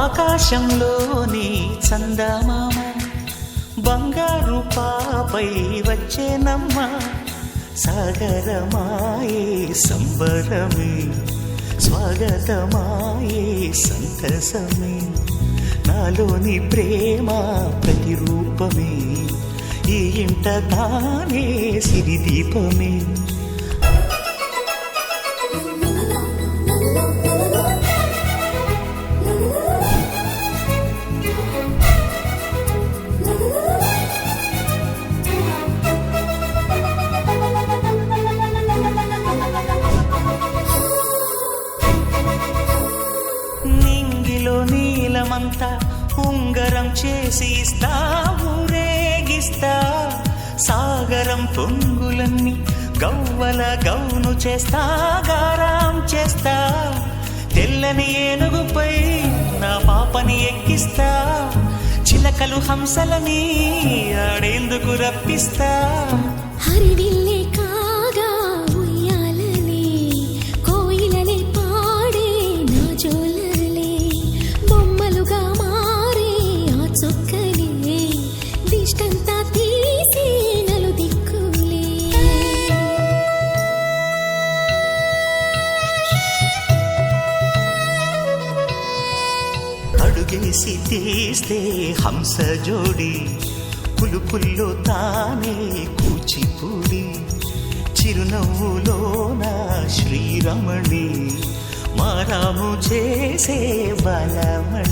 ఆకాశంలోని చందమామ బంగారు పాపై వచ్చేనమ్మ సాగరమాయే సంబరమే స్వాగతమాయే సంతసమే నాలోని ప్రేమ ప్రతిరూపమే ఈ ఇంట తానే సిరిదీపమే నింగిలో నీలమంతా ఉంగరం చేసి ఇస్తా ఊరేగిస్తా సాగరం పొంగులన్నీ గవ్వల గౌను చేస్తా గారాం చేస్తా తెల్లని ఏనుగుపై నా పాపని ఎక్కిస్తా చిలకలు హంసలని ఆడేందుకు రప్పిస్తా హరివిల్లే కాగా ఉయ్యాలలే కోయిలలే పాడే నా జోలలే బొమ్మలుగా మారే ఆ చొక్కలే దిష్టంతా తీసి నలు దిక్కులే అడుగేసి తీస్తే హంస జోడి పులుపుల్లో తానే కూచిపూడి చిరునవ్వులోన శ్రీరమణి మారాము చేసే బలమణి